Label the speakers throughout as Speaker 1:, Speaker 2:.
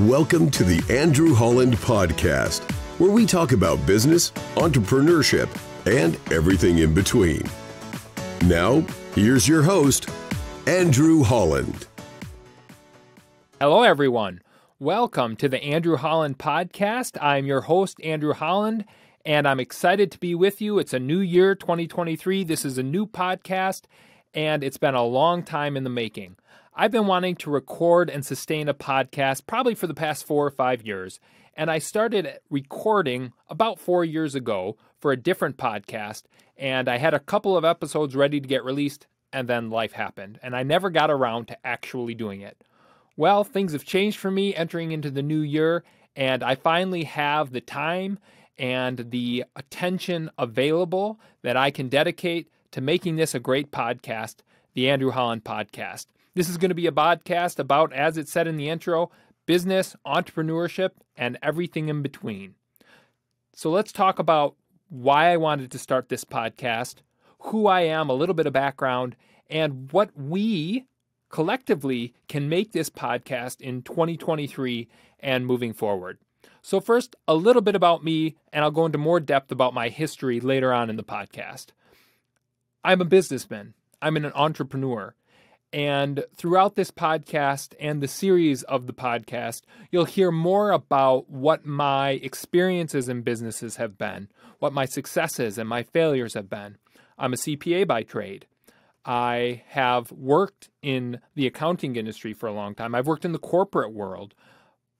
Speaker 1: Welcome to the Andrew Holland Podcast, where we talk about business, entrepreneurship, and everything in between. Now, here's your host, Andrew Holland.
Speaker 2: Hello, everyone. Welcome to the Andrew Holland Podcast. I'm your host, Andrew Holland, and I'm excited to be with you. It's a new year, 2023. This is a new podcast, and it's been a long time in the making. I've been wanting to record and sustain a podcast probably for the past 4 or 5 years, and I started recording about 4 years ago for a different podcast, and I had a couple of episodes ready to get released, and then life happened, and I never got around to actually doing it. Well, things have changed for me entering into the new year, and I finally have the time and the attention available that I can dedicate to making this a great podcast, the Andrew Holland Podcast. This is going to be a podcast about, as it said in the intro, business, entrepreneurship, and everything in between. So let's talk about why I wanted to start this podcast, who I am, a little bit of background, and what we collectively can make this podcast in 2023 and moving forward. So first, a little bit about me, and I'll go into more depth about my history later on in the podcast. I'm a businessman. I'm an entrepreneur. And throughout this podcast and the series of the podcast, you'll hear more about what my experiences in businesses have been, what my successes and my failures have been. I'm a CPA by trade. I have worked in the accounting industry for a long time. I've worked in the corporate world.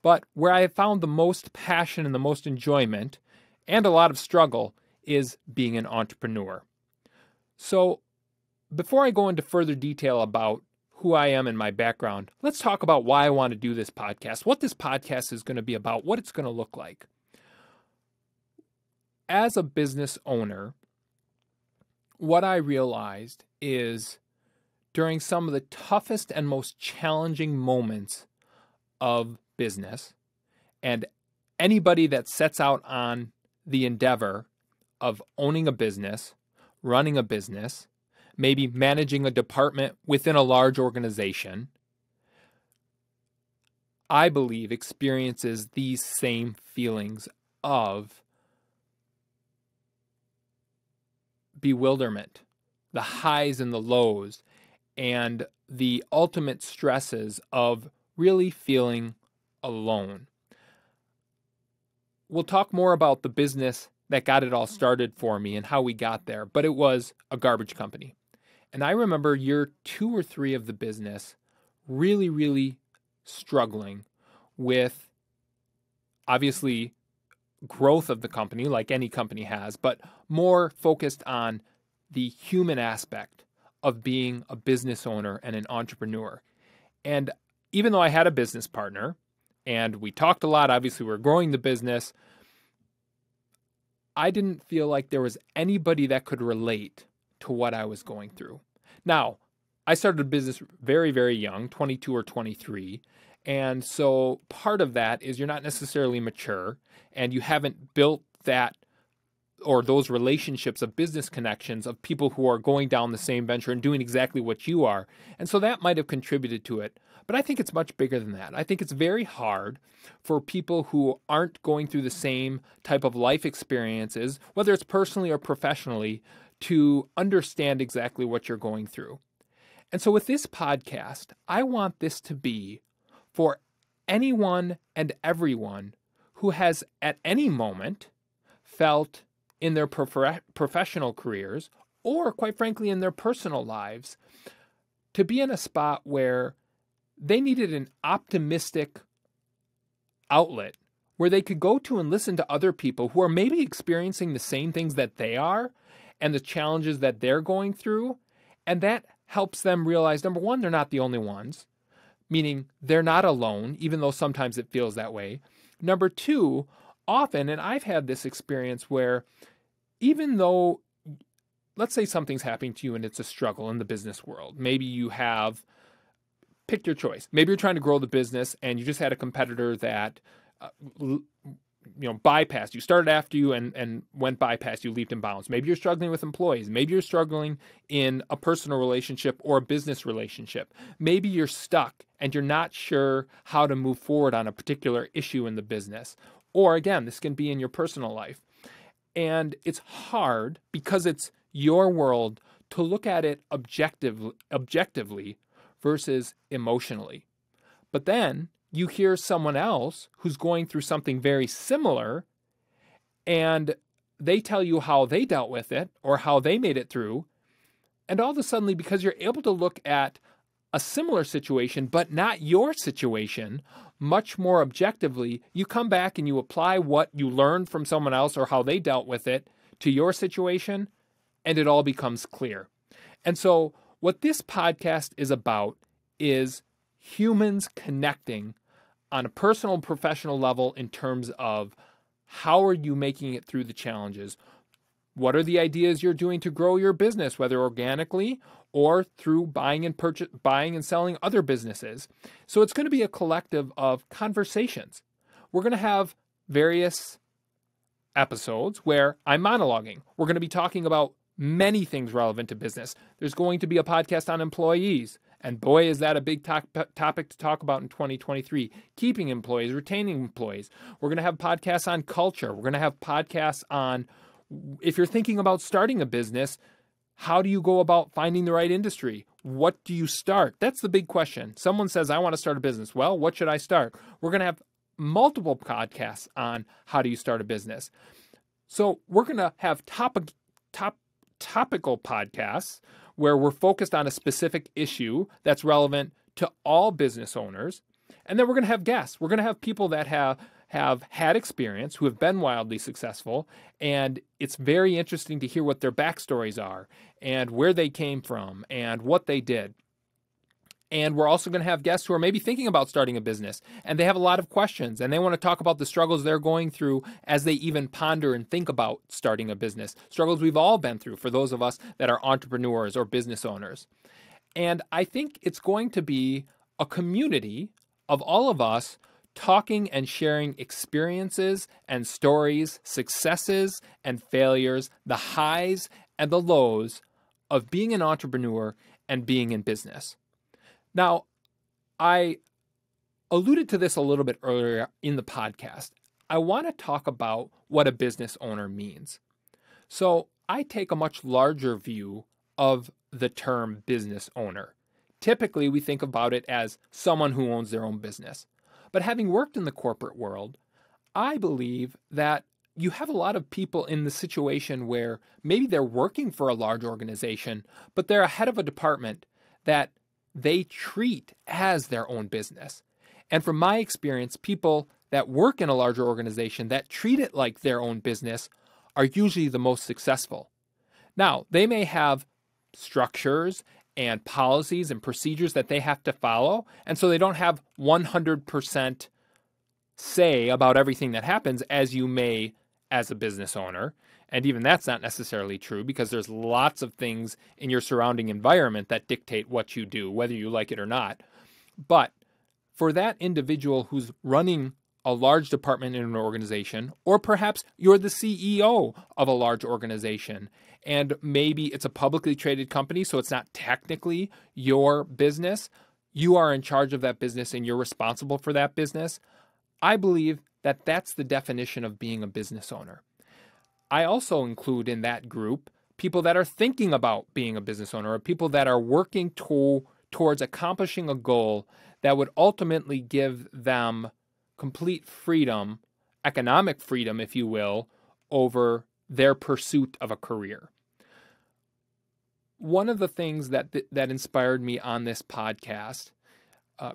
Speaker 2: But where I have found the most passion and the most enjoyment and a lot of struggle is being an entrepreneur. So before I go into further detail about who I am and my background, let's talk about why I want to do this podcast, what this podcast is going to be about, what it's going to look like. As a business owner, what I realized is during some of the toughest and most challenging moments of business, and anybody that sets out on the endeavor of owning a business, running a business, maybe managing a department within a large organization, I believe experiences these same feelings of bewilderment, the highs and the lows, and the ultimate stresses of really feeling alone. We'll talk more about the business that got it all started for me and how we got there, but it was a garbage company. And I remember year 2 or 3 of the business really struggling with, obviously, growth of the company, like any company has, but more focused on the human aspect of being a business owner and an entrepreneur. And even though I had a business partner, and we talked a lot, obviously we were growing the business, I didn't feel like there was anybody that could relate to what I was going through. Now, I started a business very young, 22 or 23, and so part of that is you're not necessarily mature, and you haven't built that or those relationships of business connections of people who are going down the same venture and doing exactly what you are. And so that might have contributed to it. But I think it's much bigger than that. I think it's very hard for people who aren't going through the same type of life experiences, whether it's personally or professionally, to understand exactly what you're going through. And so with this podcast, I want this to be for anyone and everyone who has at any moment felt in their professional careers, or quite frankly in their personal lives, to be in a spot where they needed an optimistic outlet where they could go to and listen to other people who are maybe experiencing the same things that they are and the challenges that they're going through. And that helps them realize, number one, they're not the only ones, meaning they're not alone, even though sometimes it feels that way. Number two, often, and I've had this experience where even though, let's say something's happening to you and it's a struggle in the business world, maybe you have, pick your choice. Maybe you're trying to grow the business and you just had a competitor that bypassed. You started after you and went bypass. You leaped and bounds. Maybe you're struggling with employees. Maybe you're struggling in a personal relationship or a business relationship. Maybe you're stuck and you're not sure how to move forward on a particular issue in the business. Or again, this can be in your personal life. And it's hard because it's your world to look at it objectively versus emotionally. But then you hear someone else who's going through something very similar, and they tell you how they dealt with it or how they made it through. And all of a sudden, because you're able to look at a similar situation, but not your situation, much more objectively, you come back and you apply what you learned from someone else or how they dealt with it to your situation, and it all becomes clear. And so what this podcast is about is humans connecting on a personal and professional level in terms of how are you making it through the challenges? What are the ideas you're doing to grow your business, whether organically or through buying and selling other businesses? So it's going to be a collective of conversations. We're going to have various episodes where I'm monologuing. We're going to be talking about many things relevant to business. There's going to be a podcast on employees. And boy, is that a big topic to talk about in 2023. Keeping employees, retaining employees. We're going to have podcasts on culture. We're going to have podcasts on, if you're thinking about starting a business, how do you go about finding the right industry? What do you start? That's the big question. Someone says, I want to start a business. Well, what should I start? We're going to have multiple podcasts on how do you start a business. So we're going to have topical podcasts where we're focused on a specific issue that's relevant to all business owners. And then we're going to have guests. We're going to have people that have had experience, who have been wildly successful. And it's very interesting to hear what their backstories are and where they came from and what they did. And we're also going to have guests who are maybe thinking about starting a business and they have a lot of questions and they want to talk about the struggles they're going through as they even ponder and think about starting a business. Struggles we've all been through for those of us that are entrepreneurs or business owners. And I think it's going to be a community of all of us talking and sharing experiences and stories, successes and failures, the highs and the lows of being an entrepreneur and being in business. Now, I alluded to this a little bit earlier in the podcast. I want to talk about what a business owner means. So I take a much larger view of the term business owner. Typically, we think about it as someone who owns their own business. But having worked in the corporate world, I believe that you have a lot of people in the situation where maybe they're working for a large organization, but they're a head of a department that they treat as their own business. And from my experience, people that work in a larger organization that treat it like their own business are usually the most successful. Now, they may have structures and policies and procedures that they have to follow, and so they don't have 100% say about everything that happens as you may as a business owner. And even that's not necessarily true because there's lots of things in your surrounding environment that dictate what you do, whether you like it or not. But for that individual who's running a large department in an organization, or perhaps you're the CEO of a large organization, and maybe it's a publicly traded company, so it's not technically your business. You are in charge of that business and you're responsible for that business. I believe that that's the definition of being a business owner. I also include in that group people that are thinking about being a business owner, or people that are working towards accomplishing a goal that would ultimately give them complete freedom, economic freedom, if you will, over their pursuit of a career. One of the things that inspired me on this podcast,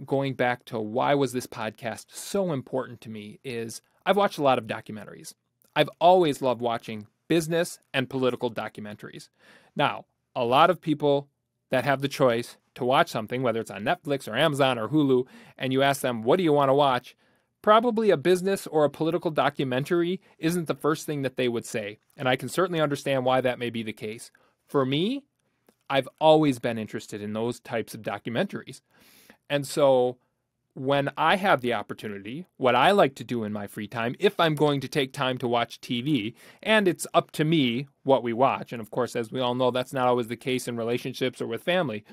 Speaker 2: going back to why was this podcast so important to me, is I've watched a lot of documentaries. I've always loved watching business and political documentaries. Now, a lot of people that have the choice to watch something, whether it's on Netflix or Amazon or Hulu, and you ask them, what do you want to watch? Probably a business or a political documentary isn't the first thing that they would say. And I can certainly understand why that may be the case. For me, I've always been interested in those types of documentaries. And so when I have the opportunity, what I like to do in my free time, if I'm going to take time to watch TV, and it's up to me what we watch. And of course, as we all know, that's not always the case in relationships or with family,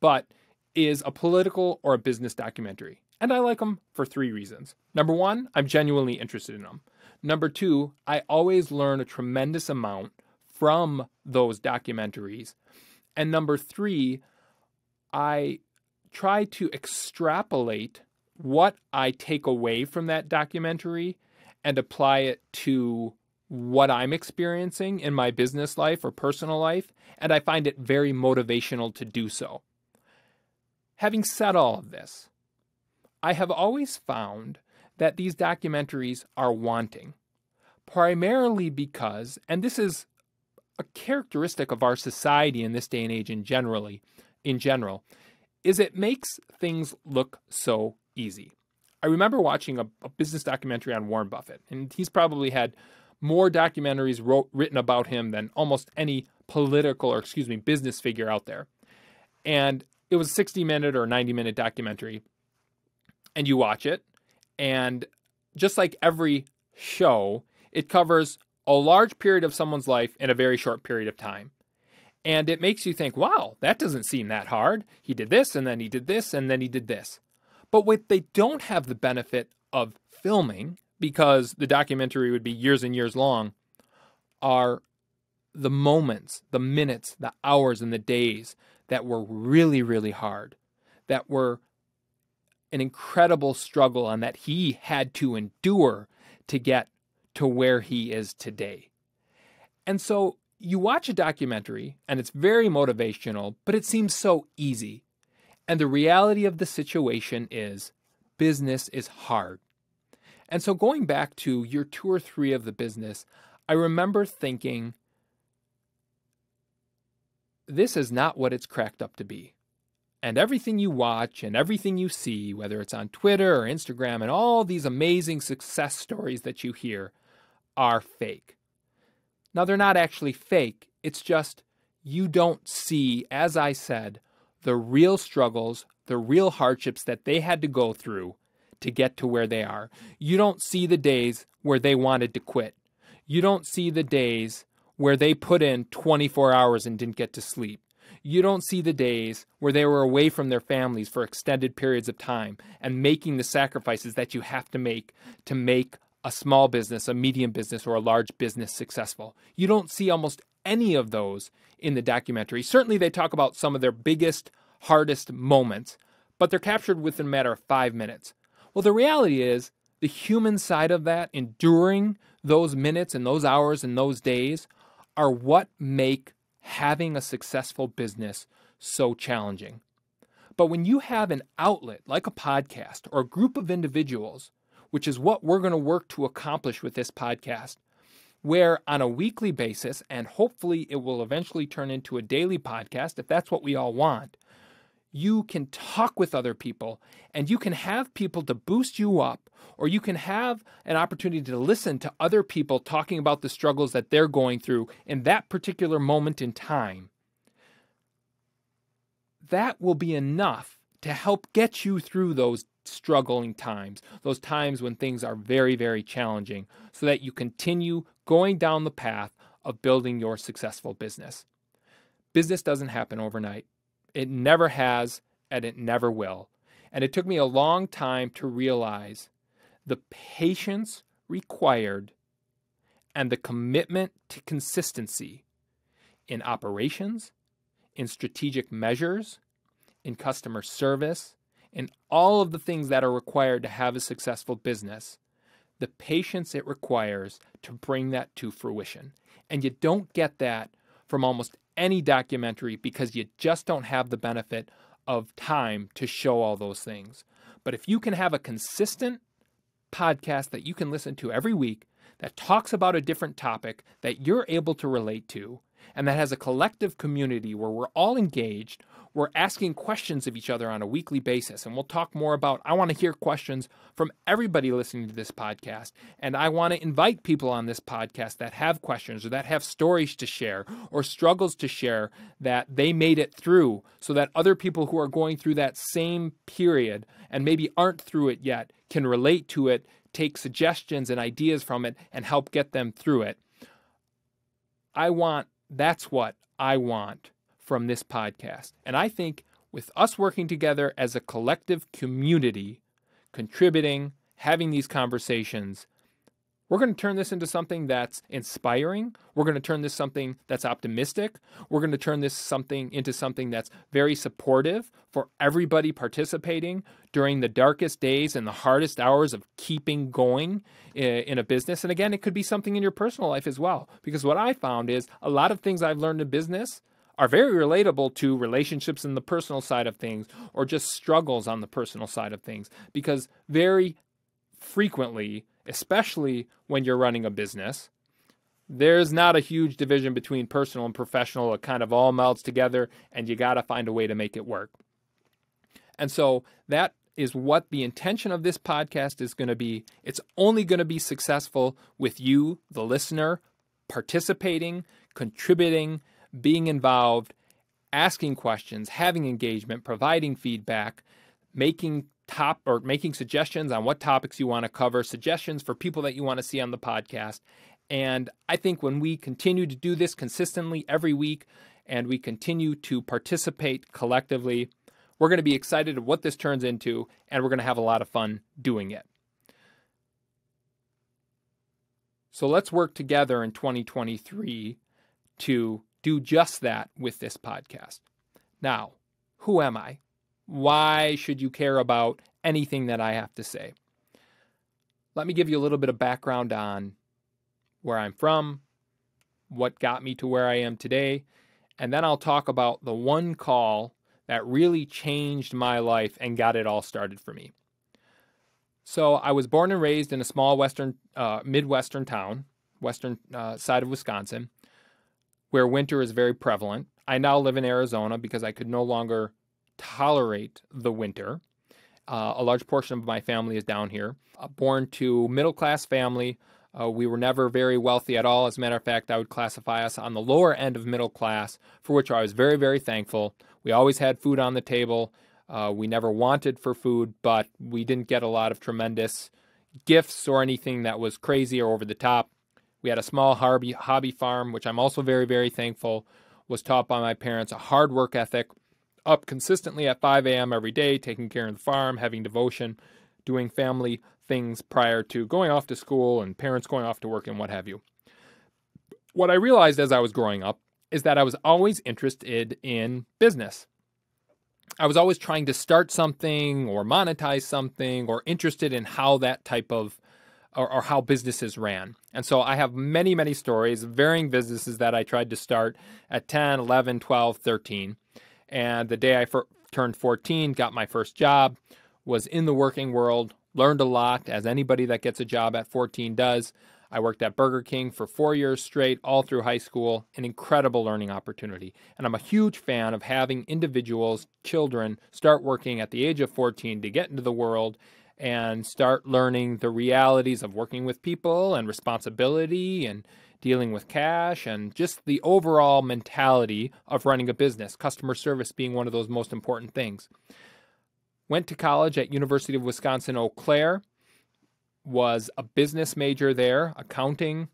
Speaker 2: but is a political or a business documentary. And I like them for 3 reasons. Number 1, I'm genuinely interested in them. Number 2, I always learn a tremendous amount from those documentaries. And number 3, I try to extrapolate what I take away from that documentary and apply it to what I'm experiencing in my business life or personal life, and I find it very motivational to do so. Having said all of this, I have always found that these documentaries are wanting, primarily because, and this is a characteristic of our society in this day and age in general, is it makes things look so easy. I remember watching a business documentary on Warren Buffett, and he's probably had more documentaries written about him than almost any business figure out there. And it was a 60-minute or 90-minute documentary, and you watch it, and just like every show, it covers a large period of someone's life in a very short period of time. And it makes you think, wow, that doesn't seem that hard. He did this, and then he did this, and then he did this. But what they don't have the benefit of filming, because the documentary would be years and years long, are the moments, the minutes, the hours, and the days that were really, really hard, that were an incredible struggle, and that he had to endure to get to where he is today. And so you watch a documentary, and it's very motivational, but it seems so easy. And the reality of the situation is business is hard. And so going back to year 2 or 3 of the business, I remember thinking, this is not what it's cracked up to be. And everything you watch and everything you see, whether it's on Twitter or Instagram, and all these amazing success stories that you hear are fake. Now, they're not actually fake. It's just you don't see, as I said, the real struggles, the real hardships that they had to go through to get to where they are. You don't see the days where they wanted to quit. You don't see the days where they put in 24 hours and didn't get to sleep. You don't see the days where they were away from their families for extended periods of time and making the sacrifices that you have to make a small business, a medium business, or a large business successful. You don't see almost any of those in the documentary. Certainly they talk about some of their biggest, hardest moments, but they're captured within a matter of 5 minutes. Well, the reality is the human side of that, enduring those minutes and those hours and those days, are what make having a successful business so challenging. But when you have an outlet like a podcast or a group of individuals, which is what we're going to work to accomplish with this podcast, where on a weekly basis, and hopefully it will eventually turn into a daily podcast if that's what we all want, you can talk with other people, and you can have people to boost you up, or you can have an opportunity to listen to other people talking about the struggles that they're going through in that particular moment in time. That will be enough to help get you through those struggling times, those times when things are very, very challenging, so that you continue going down the path of building your successful business. Business doesn't happen overnight. It never has, and it never will. And it took me a long time to realize the patience required and the commitment to consistency in operations, in strategic measures, in customer service, in all of the things that are required to have a successful business, the patience it requires to bring that to fruition. And you don't get that from almost any documentary because you just don't have the benefit of time to show all those things. But if you can have a consistent podcast that you can listen to every week that talks about a different topic that you're able to relate to, and that has a collective community where we're all engaged, we're asking questions of each other on a weekly basis. And we'll talk more about, I want to hear questions from everybody listening to this podcast. And I want to invite people on this podcast that have questions or that have stories to share or struggles to share that they made it through, so that other people who are going through that same period and maybe aren't through it yet can relate to it, take suggestions and ideas from it, and help get them through it. That's what I want from this podcast. And I think with us working together as a collective community, contributing, having these conversations, we're going to turn this into something that's inspiring. We're going to turn this something that's optimistic. We're going to turn this into something that's very supportive for everybody participating during the darkest days and the hardest hours of keeping going in a business. And again, it could be something in your personal life as well. Because what I found is a lot of things I've learned in business are very relatable to relationships in the personal side of things, or just struggles on the personal side of things. Because very frequently, especially when you're running a business, there's not a huge division between personal and professional. It kind of all melds together, and you got to find a way to make it work. And so that is what the intention of this podcast is going to be. It's only going to be successful with you, the listener, participating, contributing, being involved, asking questions, having engagement, providing feedback, making suggestions on what topics you want to cover, suggestions for people that you want to see on the podcast. And I think when we continue to do this consistently every week, and we continue to participate collectively, we're going to be excited of what this turns into, and we're going to have a lot of fun doing it. So let's work together in 2023 to do just that with this podcast. Now, who am I? Why should you care about anything that I have to say? Let me give you a little bit of background on where I'm from, what got me to where I am today, and then I'll talk about the one call that really changed my life and got it all started for me. So I was born and raised in a small Midwestern town, western side of Wisconsin, where winter is very prevalent. I now live in Arizona because I could no longer tolerate the winter. A large portion of my family is down here. Born to middle-class family. We were never very wealthy at all. As a matter of fact, I would classify us on the lower end of middle class, for which I was very, very thankful. We always had food on the table. We never wanted for food, but we didn't get a lot of tremendous gifts or anything that was crazy or over the top. We had a small hobby farm, which I'm also very, very thankful. Was taught by my parents a hard work ethic, up consistently at 5 a.m. every day, taking care of the farm, having devotion, doing family things prior to going off to school and parents going off to work and what have you. What I realized as I was growing up is that I was always interested in business. I was always trying to start something or monetize something, or interested in how that type of or how businesses ran. And so I have many, many stories of varying businesses that I tried to start at 10, 11, 12, 13. And the day I turned 14, got my first job, was in the working world, learned a lot, as anybody that gets a job at 14 does. I worked at Burger King for 4 years straight, all through high school, an incredible learning opportunity. And I'm a huge fan of having individuals, children, start working at the age of 14 to get into the world and start learning the realities of working with people and responsibility and dealing with cash and just the overall mentality of running a business, customer service being one of those most important things. Went to college at University of Wisconsin-Eau Claire, was a business major there. Accounting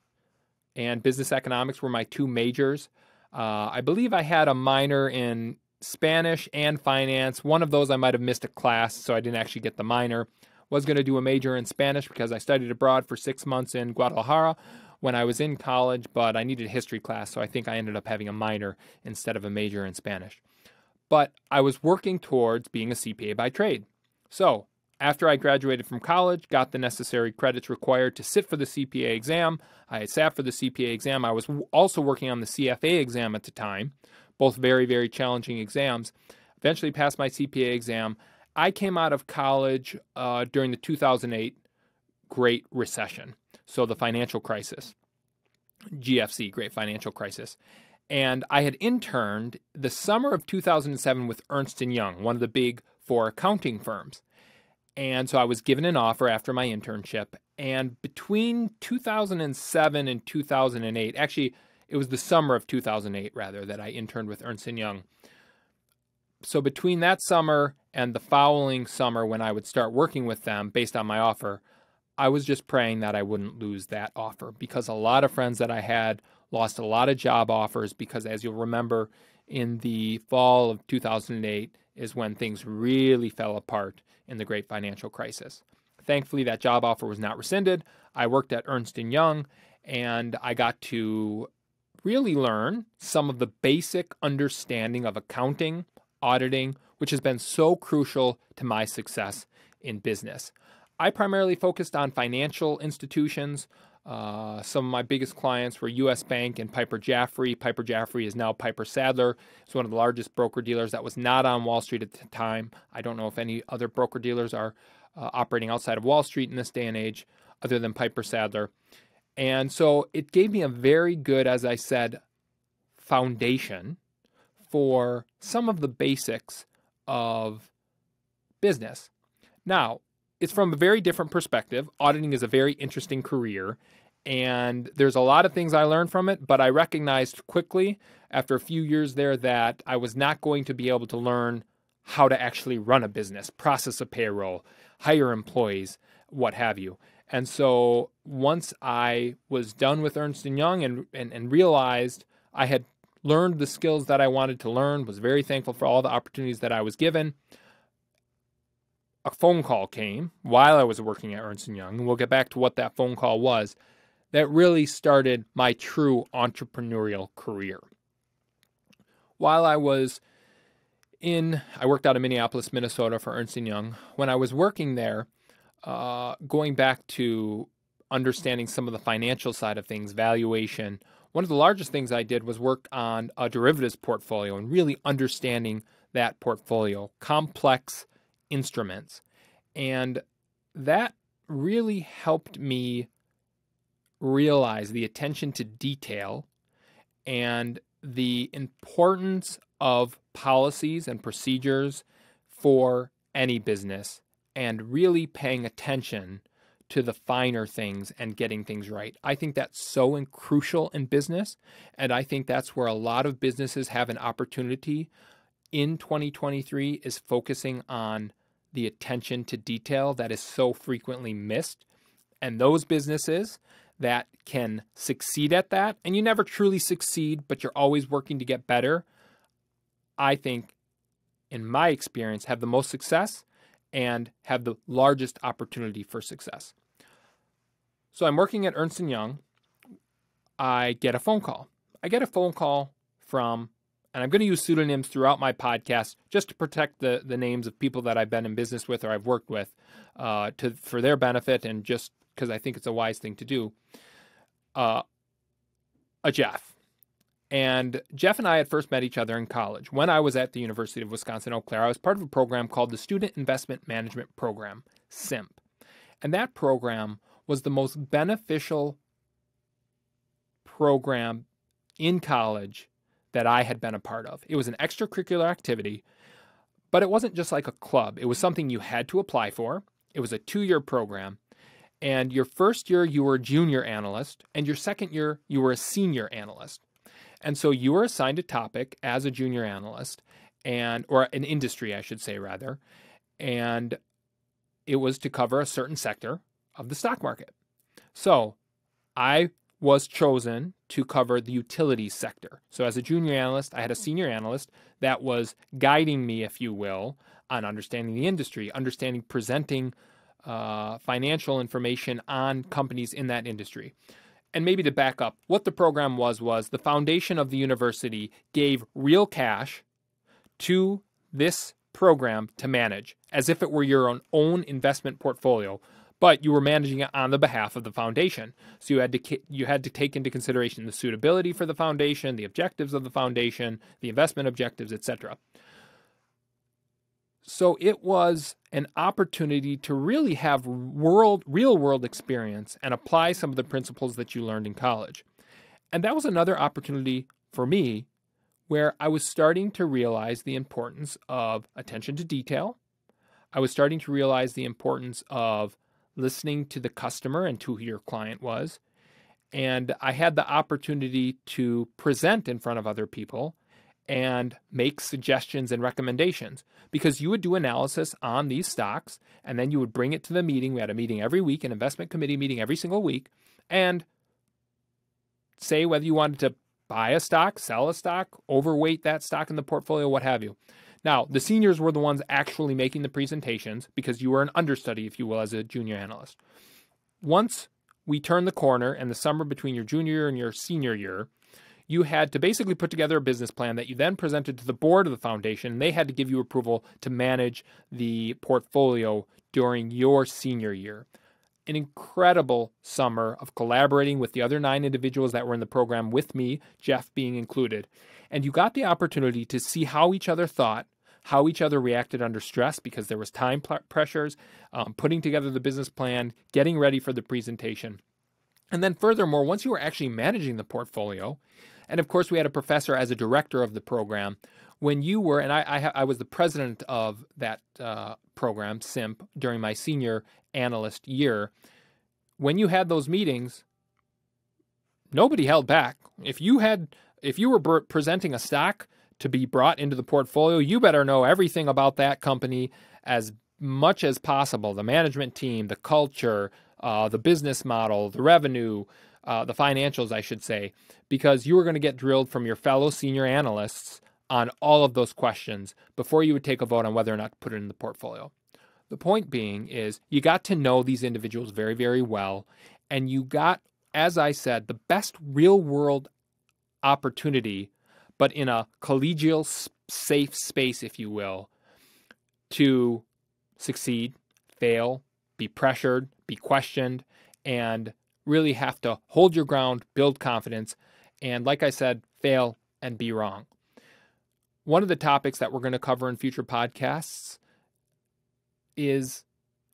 Speaker 2: and business economics were my two majors. I believe I had a minor in Spanish and finance. One of those I might have missed a class, so I didn't actually get the minor. Was going to do a major in Spanish because I studied abroad for 6 months in Guadalajara when I was in college, but I needed a history class, so I think I ended up having a minor instead of a major in Spanish. But I was working towards being a CPA by trade. So after I graduated from college, got the necessary credits required to sit for the CPA exam. I had sat for the CPA exam. I was also working on the CFA exam at the time, both very, very challenging exams. Eventually passed my CPA exam. I came out of college during the 2008 Great Recession, so the financial crisis, GFC, Great Financial Crisis. And I had interned the summer of 2007 with Ernst & Young, one of the big four accounting firms. And so I was given an offer after my internship. And between 2007 and 2008, actually, it was the summer of 2008, rather, that I interned with Ernst & Young. So between that summer and the following summer when I would start working with them based on my offer, I was just praying that I wouldn't lose that offer, because a lot of friends that I had lost a lot of job offers because, as you'll remember, in the fall of 2008 is when things really fell apart in the great financial crisis. Thankfully, that job offer was not rescinded. I worked at Ernst & Young, and I got to really learn some of the basic understanding of accounting, auditing, which has been so crucial to my success in business. I primarily focused on financial institutions. Some of my biggest clients were U.S. Bank and Piper Jaffray. Piper Jaffray is now Piper Sadler. It's one of the largest broker-dealers that was not on Wall Street at the time. I don't know if any other broker-dealers are operating outside of Wall Street in this day and age other than Piper Sadler. And so it gave me a very good, as I said, foundation for some of the basics of business. Now, it's from a very different perspective. Auditing is a very interesting career, and there's a lot of things I learned from it, but I recognized quickly after a few years there that I was not going to be able to learn how to actually run a business, process a payroll, hire employees, what have you. And so once I was done with Ernst & Young and realized I had learned the skills that I wanted to learn, was very thankful for all the opportunities that I was given, a phone call came while I was working at Ernst & Young, and we'll get back to what that phone call was, that really started my true entrepreneurial career. While I was I worked out of Minneapolis, Minnesota for Ernst & Young. When I was working there, going back to understanding some of the financial side of things, valuation, one of the largest things I did was work on a derivatives portfolio and really understanding that portfolio, complex instruments. And that really helped me realize the attention to detail and the importance of policies and procedures for any business, and really paying attention to the finer things and getting things right. I think that's so crucial in business, and I think that's where a lot of businesses have an opportunity in 2023, is focusing on the attention to detail that is so frequently missed. And those businesses that can succeed at that, and you never truly succeed, but you're always working to get better, I think, in my experience, have the most success and have the largest opportunity for success. So I'm working at Ernst & Young. I get a phone call. From, and I'm going to use pseudonyms throughout my podcast just to protect the names of people that I've been in business with or I've worked with for their benefit, and just because I think it's a wise thing to do. A Jeff. And Jeff and I had first met each other in college. When I was at the University of Wisconsin-Eau Claire, I was part of a program called the Student Investment Management Program, SIMP. And that program was the most beneficial program in college that I had been a part of. It was an extracurricular activity, but it wasn't just like a club. It was something you had to apply for. It was a 2-year program. And your first year, you were a junior analyst, and your second year, you were a senior analyst. And so you were assigned a topic as a junior analyst, or an industry, I should say, rather, and it was to cover a certain sector of the stock market. So I was chosen to cover the utilities sector. So as a junior analyst, I had a senior analyst that was guiding me, if you will, on understanding the industry, understanding presenting financial information on companies in that industry. And maybe to back up, what the program was the foundation of the university gave real cash to this program to manage, as if it were your own investment portfolio, but you were managing it on the behalf of the foundation. So you had to take into consideration the suitability for the foundation, the objectives of the foundation, the investment objectives, etc. So it was an opportunity to really have real-world experience and apply some of the principles that you learned in college. And that was another opportunity for me where I was starting to realize the importance of attention to detail. I was starting to realize the importance of listening to the customer and to who your client was. And I had the opportunity to present in front of other people and make suggestions and recommendations, because you would do analysis on these stocks and then you would bring it to the meeting. We had a meeting every week, an investment committee meeting every single week, and say whether you wanted to buy a stock, sell a stock, overweight that stock in the portfolio, what have you. Now, the seniors were the ones actually making the presentations because you were an understudy, if you will, as a junior analyst. Once we turned the corner in the summer between your junior year and your senior year, you had to basically put together a business plan that you then presented to the board of the foundation, and they had to give you approval to manage the portfolio during your senior year. An incredible summer of collaborating with the other 9 individuals that were in the program with me, Jeff being included. And you got the opportunity to see how each other thought, how each other reacted under stress, because there was time pressures, putting together the business plan, getting ready for the presentation. And then furthermore, once you were actually managing the portfolio, and of course we had a professor as a director of the program, when you were, and I was the president of that program, SIMP, during my senior analyst year, when you had those meetings, nobody held back. If you were presenting a stock to be brought into the portfolio, you better know everything about that company as much as possible. The management team, the culture, the business model, the revenue, the financials, I should say, because you were going to get drilled from your fellow senior analysts on all of those questions before you would take a vote on whether or not to put it in the portfolio. The point being is you got to know these individuals very, very well, and you got, as I said, the best real-world opportunity, but in a collegial, safe space, if you will, to succeed, fail, be pressured, be questioned, and really have to hold your ground, build confidence, and like I said, fail and be wrong. One of the topics that we're going to cover in future podcasts is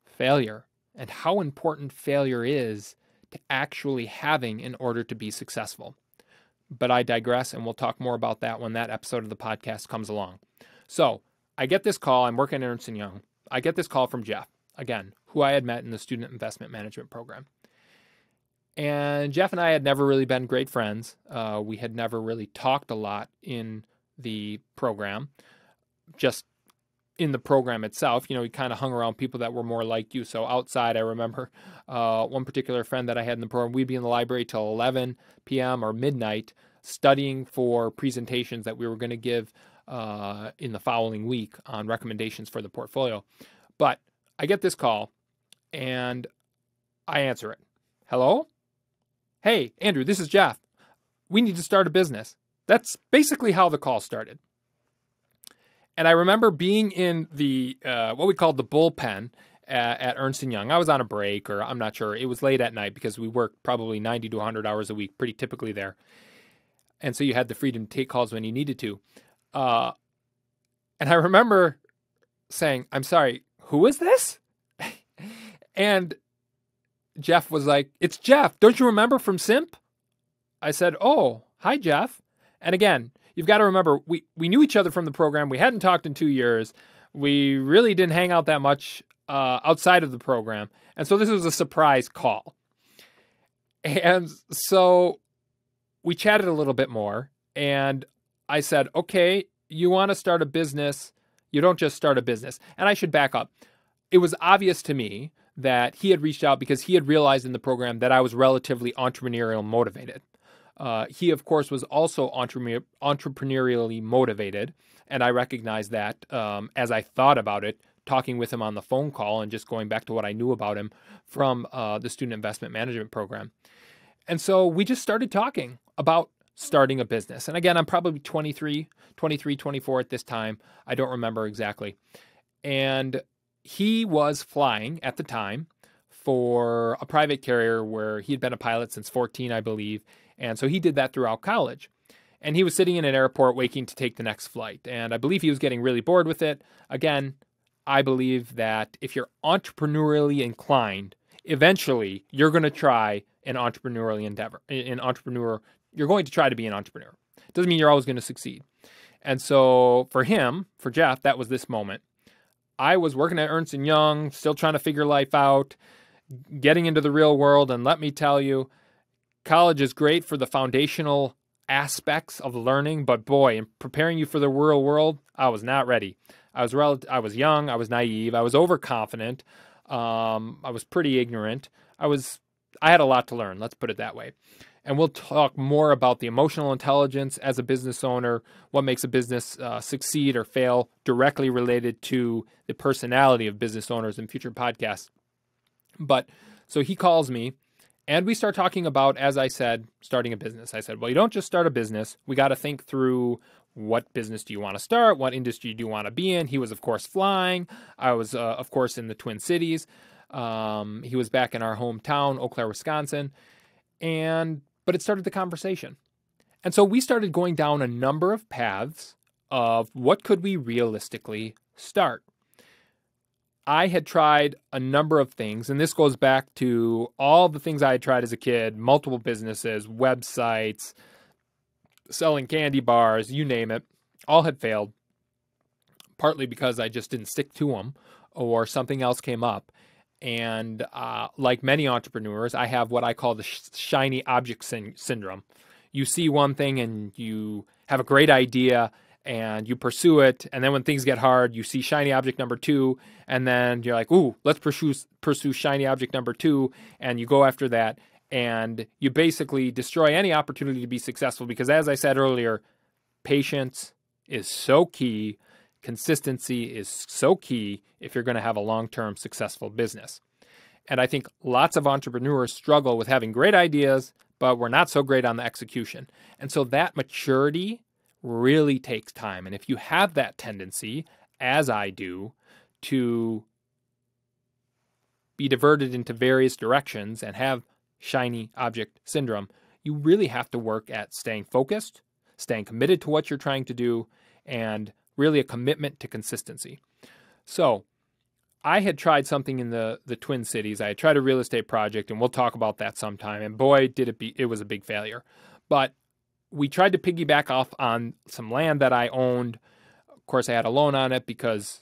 Speaker 2: failure and how important failure is to actually having in order to be successful. But I digress, and we'll talk more about that when that episode of the podcast comes along. So I get this call. I'm working at Ernst & Young. I get this call from Jeff, again, who I had met in the Student Investment Management Program. And Jeff and I had never really been great friends. We had never really talked a lot in the program, just in the program itself. You know, we kind of hung around people that were more like you. So outside, I remember one particular friend that I had in the program, we'd be in the library till 11 p.m. or midnight studying for presentations that we were going to give in the following week on recommendations for the portfolio. But I get this call and I answer it. Hello? Hey, Andrew, this is Jeff. We need to start a business. That's basically how the call started. And I remember being in the what we called the bullpen at Ernst & Young. I was on a break, or I'm not sure. It was late at night because we worked probably 90 to 100 hours a week, pretty typically there. And so you had the freedom to take calls when you needed to. And I remember saying, I'm sorry, who is this? And Jeff was like, it's Jeff. Don't you remember from SIMP? I said, oh, hi, Jeff. And again, you've got to remember, we knew each other from the program. We hadn't talked in 2 years. We really didn't hang out that much outside of the program. And so this was a surprise call. And so we chatted a little bit more. And I said, okay, you want to start a business. You don't just start a business. And I should back up. It was obvious to me that he had reached out because he had realized in the program that I was relatively entrepreneurial motivated. He, of course, was also entrepreneurially motivated, and I recognized that as I thought about it, talking with him on the phone call and just going back to what I knew about him from the Student Investment Management Program. And so we just started talking about starting a business. And again, I'm probably 23, 24 at this time. I don't remember exactly. And he was flying at the time for a private carrier where he had been a pilot since 14, I believe. And so he did that throughout college. And he was sitting in an airport waiting to take the next flight. And I believe he was getting really bored with it. Again, I believe that if you're entrepreneurially inclined, eventually you're going to try an entrepreneurial endeavor. You're going to try to be an entrepreneur. Doesn't mean you're always going to succeed. And so for him, for Jeff, that was this moment. I was working at Ernst & Young, still trying to figure life out, getting into the real world. And let me tell you, college is great for the foundational aspects of learning, but boy, in preparing you for the real world, I was not ready. I was young, I was naive, I was overconfident, I was pretty ignorant. I had a lot to learn, let's put it that way. And we'll talk more about the emotional intelligence as a business owner, what makes a business succeed or fail, directly related to the personality of business owners in future podcasts. But so he calls me, and we start talking about, as I said, starting a business. I said, well, you don't just start a business. We got to think through what business do you want to start? What industry do you want to be in? He was, of course, flying. I was, of course, in the Twin Cities. He was back in our hometown, Eau Claire, Wisconsin. But it started the conversation. And so we started going down a number of paths of what could we realistically start. I had tried a number of things, and this goes back to all the things I had tried as a kid, multiple businesses, websites, selling candy bars, you name it, all had failed, partly because I just didn't stick to them or something else came up. And like many entrepreneurs, I have what I call the shiny object syndrome. You see one thing and you have a great idea and you pursue it. And then when things get hard, you see shiny object number 2. And then you're like, ooh, let's pursue shiny object number 2. And you go after that. And you basically destroy any opportunity to be successful because, as I said earlier, patience is so key. Consistency is so key if you're going to have a long-term successful business. And I think lots of entrepreneurs struggle with having great ideas, but we're not so great on the execution. And so that maturity really takes time. And if you have that tendency, as I do, to be diverted into various directions and have shiny object syndrome, you really have to work at staying focused, staying committed to what you're trying to do, and really a commitment to consistency. So I had tried something in the Twin Cities. I had tried a real estate project, and we'll talk about that sometime. And boy, it was a big failure. But we tried to piggyback off on some land that I owned. Of course, I had a loan on it because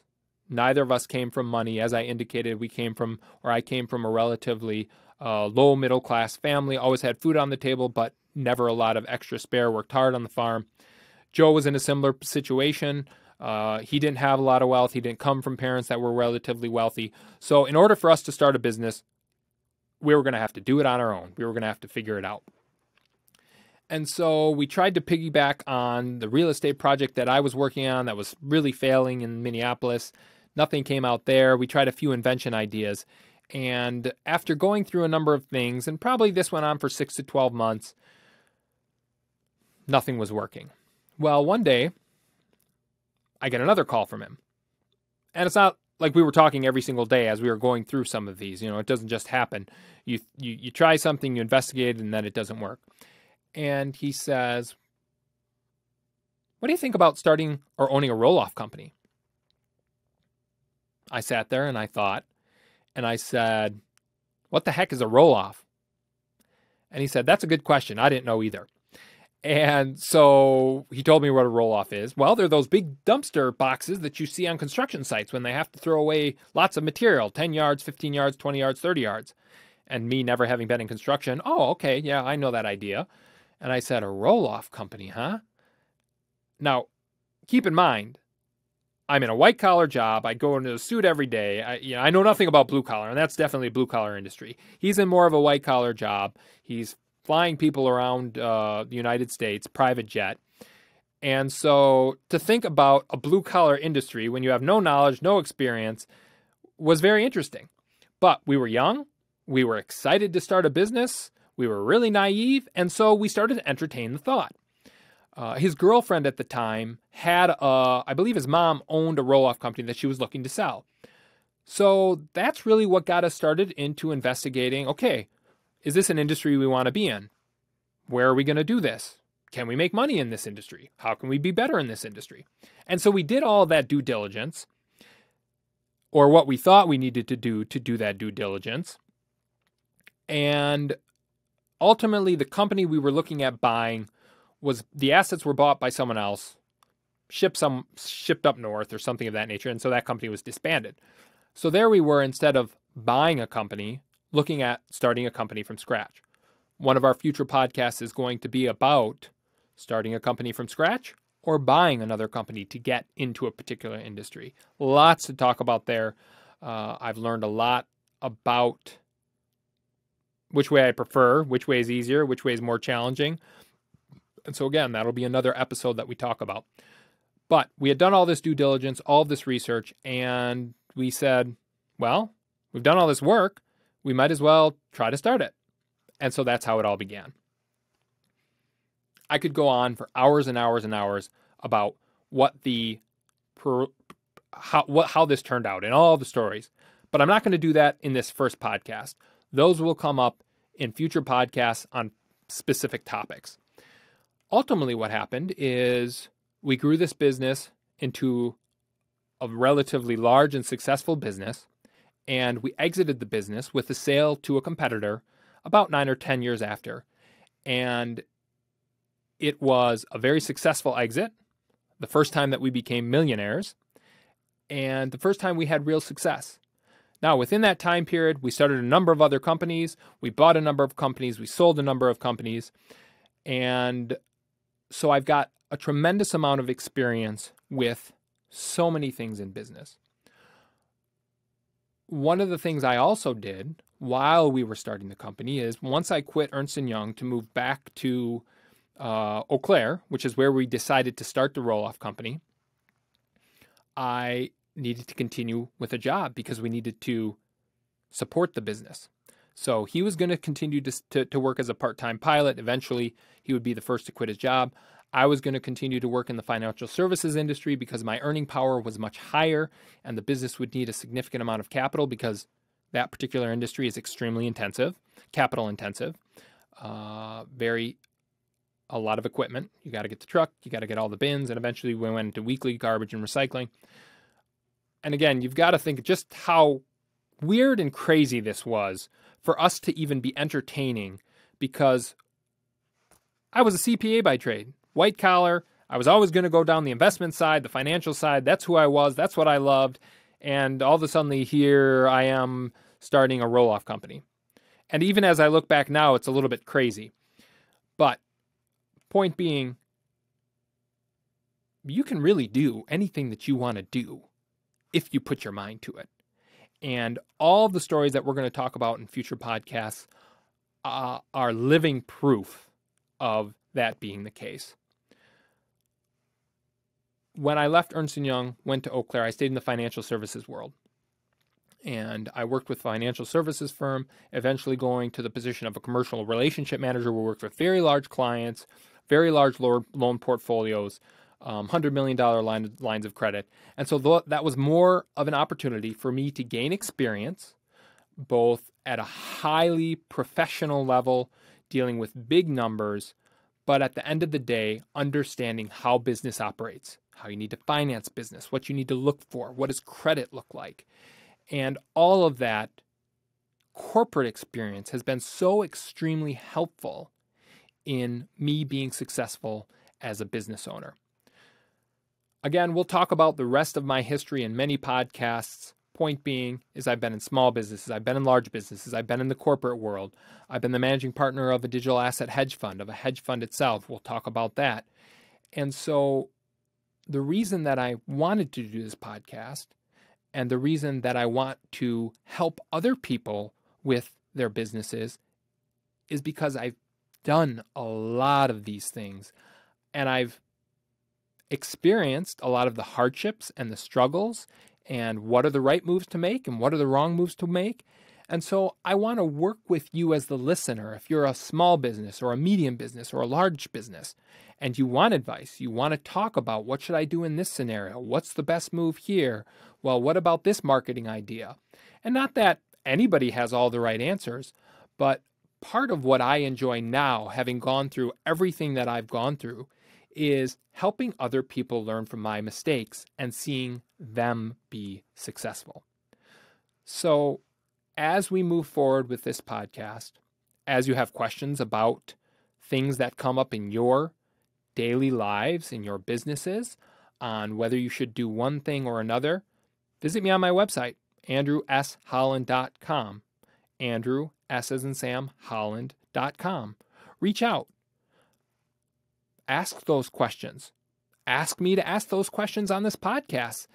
Speaker 2: neither of us came from money. As I indicated, I came from a relatively low middle class family, always had food on the table, but never a lot of extra spare, worked hard on the farm. Joe was in a similar situation. He didn't have a lot of wealth. He didn't come from parents that were relatively wealthy. So in order for us to start a business, we were going to have to do it on our own. We were going to have to figure it out. And so we tried to piggyback on the real estate project that I was working on that was really failing in Minneapolis. Nothing came out there. We tried a few invention ideas. And after going through a number of things, and probably this went on for 6 to 12 months, nothing was working. Well, one day, I get another call from him. And it's not like we were talking every single day as we were going through some of these. You know, it doesn't just happen. You try something, you investigate, and then it doesn't work. And he says, what do you think about starting or owning a roll-off company? I sat there and I thought, and I said, what the heck is a roll-off? And he said, that's a good question. I didn't know either. And so he told me what a roll-off is. Well, they're those big dumpster boxes that you see on construction sites when they have to throw away lots of material, 10 yards, 15 yards, 20 yards, 30 yards. And me never having been in construction, oh, okay, yeah, I know that idea. And I said, a roll-off company, huh? Now, keep in mind, I'm in a white-collar job. I go into a suit every day. I know nothing about blue-collar, and that's definitely a blue-collar industry. He's in more of a white-collar job. He's flying people around the United States, private jet. And so to think about a blue-collar industry when you have no knowledge, no experience, was very interesting. But we were young. We were excited to start a business. We were really naive, and so we started to entertain the thought. His girlfriend at the time had I believe his mom owned a roll-off company that she was looking to sell. So that's really what got us started into investigating, okay, is this an industry we want to be in? Where are we going to do this? Can we make money in this industry? How can we be better in this industry? And so we did all that due diligence, or what we thought we needed to do that due diligence. And ultimately, the company we were looking at buying was the assets were bought by someone else, shipped up north or something of that nature, and so that company was disbanded. So there we were, instead of buying a company, looking at starting a company from scratch. One of our future podcasts is going to be about starting a company from scratch or buying another company to get into a particular industry. Lots to talk about there. I've learned a lot about which way I prefer, which way is easier, which way is more challenging. And so again, that'll be another episode that we talk about. But we had done all this due diligence, all of this research, and we said, well, we've done all this work. We might as well try to start it. And so that's how it all began. I could go on for hours and hours and hours about how this turned out and all the stories. But I'm not going to do that in this first podcast. Those will come up in future podcasts on specific topics. Ultimately, what happened is we grew this business into a relatively large and successful business, and we exited the business with a sale to a competitor about 9 or 10 years after. And it was a very successful exit, the first time that we became millionaires, and the first time we had real success. Now, within that time period, we started a number of other companies, we bought a number of companies, we sold a number of companies, and so I've got a tremendous amount of experience with so many things in business. One of the things I also did while we were starting the company is once I quit Ernst & Young to move back to Eau Claire, which is where we decided to start the roll-off company, I needed to continue with a job because we needed to support the business. So he was going to continue to work as a part-time pilot. Eventually, he would be the first to quit his job. I was going to continue to work in the financial services industry because my earning power was much higher and the business would need a significant amount of capital because that particular industry is extremely intensive, capital intensive, a lot of equipment. You got to get the truck, you got to get all the bins, and eventually we went into weekly garbage and recycling. And again, you've got to think just how weird and crazy this was for us to even be entertaining, because I was a CPA by trade, white collar. I was always going to go down the investment side, the financial side. That's who I was. That's what I loved. And all of a sudden here I am starting a roll-off company. And even as I look back now, it's a little bit crazy. But point being, you can really do anything that you want to do if you put your mind to it. And all the stories that we're going to talk about in future podcasts are living proof of that being the case. When I left Ernst & Young, went to Eau Claire, I stayed in the financial services world. And I worked with a financial services firm, eventually going to the position of a commercial relationship manager. We worked with very large clients, very large loan portfolios, $100 million lines of credit. And so that was more of an opportunity for me to gain experience, both at a highly professional level, dealing with big numbers, but at the end of the day, understanding how business operates, how you need to finance business, what you need to look for, what does credit look like. And all of that corporate experience has been so extremely helpful in me being successful as a business owner. Again, we'll talk about the rest of my history in many podcasts. Point being is I've been in small businesses, I've been in large businesses, I've been in the corporate world. I've been the managing partner of a digital asset hedge fund, of a hedge fund itself. We'll talk about that. And so the reason that I wanted to do this podcast and the reason that I want to help other people with their businesses is because I've done a lot of these things and I've experienced a lot of the hardships and the struggles and what are the right moves to make and what are the wrong moves to make. And so I want to work with you as the listener. If you're a small business or a medium business or a large business and you want advice, you want to talk about what should I do in this scenario? What's the best move here? Well, what about this marketing idea? And not that anybody has all the right answers, but part of what I enjoy now, having gone through everything that I've gone through, is helping other people learn from my mistakes and seeing them be successful. So as we move forward with this podcast, as you have questions about things that come up in your daily lives in your businesses on whether you should do one thing or another, visit me on my website, andrewsholland.com. Andrew, S as in Sam, Holland.com. Reach out. Ask those questions. Ask me to ask those questions on this podcast.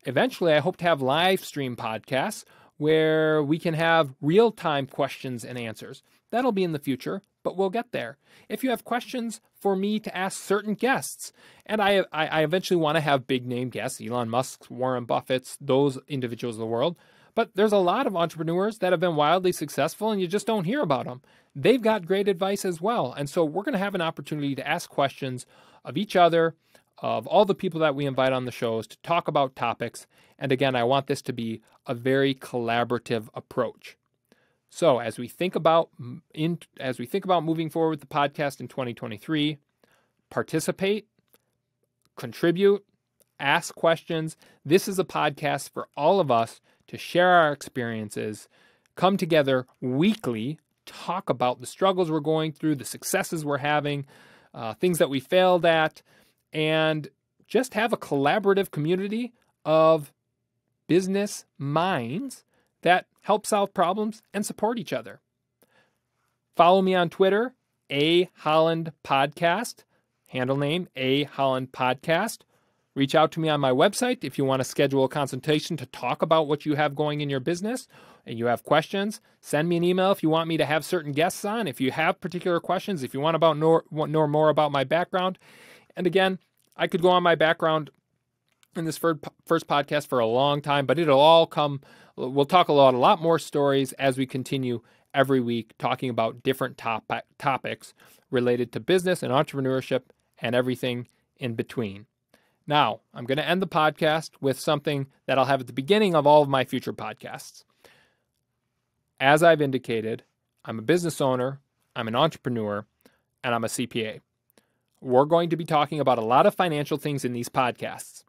Speaker 2: Eventually, I hope to have live stream podcasts where we can have real-time questions and answers. That'll be in the future, but we'll get there. If you have questions for me to ask certain guests, and I eventually want to have big-name guests, Elon Musk, Warren Buffett's, those individuals of the world, but there's a lot of entrepreneurs that have been wildly successful and you just don't hear about them. They've got great advice as well. And so we're going to have an opportunity to ask questions of each other, of all the people that we invite on the shows to talk about topics. And again, I want this to be a very collaborative approach. So as we think about moving forward with the podcast in 2023, participate, contribute, ask questions. This is a podcast for all of us to share our experiences, come together weekly, talk about the struggles we're going through, the successes we're having, things that we failed at, and just have a collaborative community of business minds that help solve problems and support each other. Follow me on Twitter, A Holland Podcast, handle name A Holland Podcast. Reach out to me on my website if you want to schedule a consultation to talk about what you have going in your business and you have questions. Send me an email if you want me to have certain guests on. If you have particular questions, if you want to know more about my background. And again, I could go on my background in this first podcast for a long time, but it'll all come. We'll talk a lot more stories as we continue every week talking about different topics related to business and entrepreneurship and everything in between. Now, I'm going to end the podcast with something that I'll have at the beginning of all of my future podcasts. As I've indicated, I'm a business owner, I'm an entrepreneur, and I'm a CPA. We're going to be talking about a lot of financial things in these podcasts.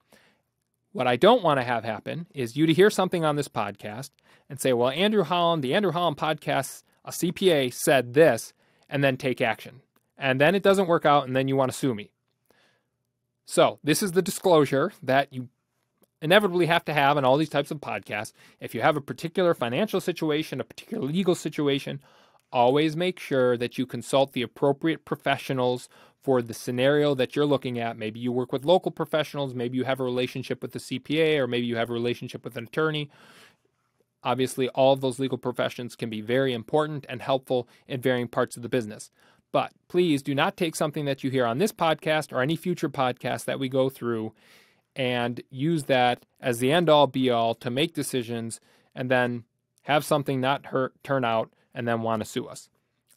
Speaker 2: What I don't want to have happen is you to hear something on this podcast and say, well, the Andrew Holland podcast, a CPA said this, and then take action. And then it doesn't work out, and then you want to sue me. So this is the disclosure that you inevitably have to have in all these types of podcasts. If you have a particular financial situation, a particular legal situation, always make sure that you consult the appropriate professionals for the scenario that you're looking at. Maybe you work with local professionals, maybe you have a relationship with a CPA, or maybe you have a relationship with an attorney. Obviously, all of those legal professions can be very important and helpful in varying parts of the business. But please do not take something that you hear on this podcast or any future podcast that we go through and use that as the end-all, be-all to make decisions and then have something not turn out and then want to sue us.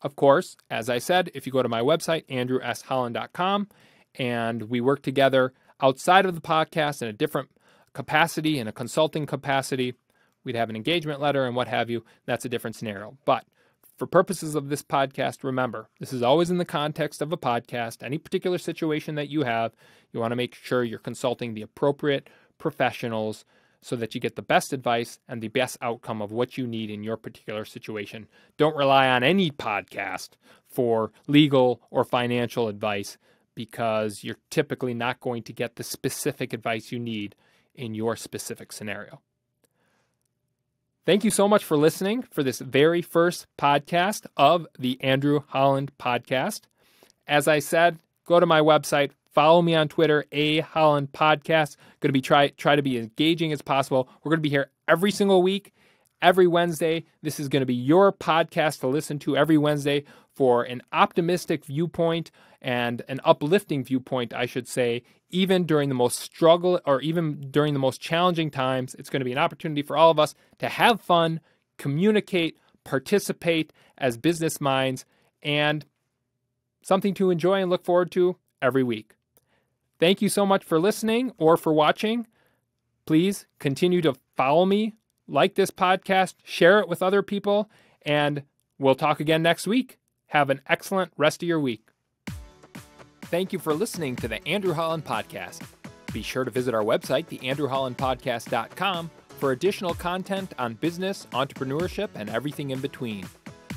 Speaker 2: Of course, as I said, if you go to my website, andrewsholland.com, and we work together outside of the podcast in a different capacity, in a consulting capacity, we'd have an engagement letter and what have you. That's a different scenario. But for purposes of this podcast, remember, this is always in the context of a podcast. Any particular situation that you have, you want to make sure you're consulting the appropriate professionals so that you get the best advice and the best outcome of what you need in your particular situation. Don't rely on any podcast for legal or financial advice because you're typically not going to get the specific advice you need in your specific scenario. Thank you so much for listening for this very first podcast of the Andrew Holland Podcast. As I said, go to my website, follow me on Twitter, A Holland Podcast. Going to be try to be engaging as possible. We're going to be here every single week, every Wednesday. This is going to be your podcast to listen to every Wednesday for an optimistic viewpoint and an uplifting viewpoint, I should say, even during the most struggle or even during the most challenging times. It's going to be an opportunity for all of us to have fun, communicate, participate as business minds, and something to enjoy and look forward to every week. Thank you so much for listening or for watching. Please continue to follow me, like this podcast, share it with other people, and we'll talk again next week. Have an excellent rest of your week. Thank you for listening to the Andrew Holland Podcast. Be sure to visit our website, theandrewhollandpodcast.com, for additional content on business, entrepreneurship, and everything in between.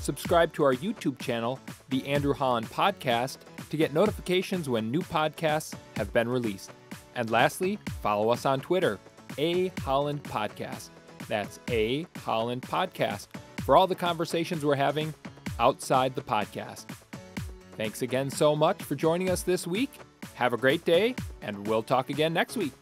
Speaker 2: Subscribe to our YouTube channel, The Andrew Holland Podcast, to get notifications when new podcasts have been released. And lastly, follow us on Twitter, A Holland Podcast. That's A Holland Podcast for all the conversations we're having outside the podcast. Thanks again so much for joining us this week. Have a great day, and we'll talk again next week.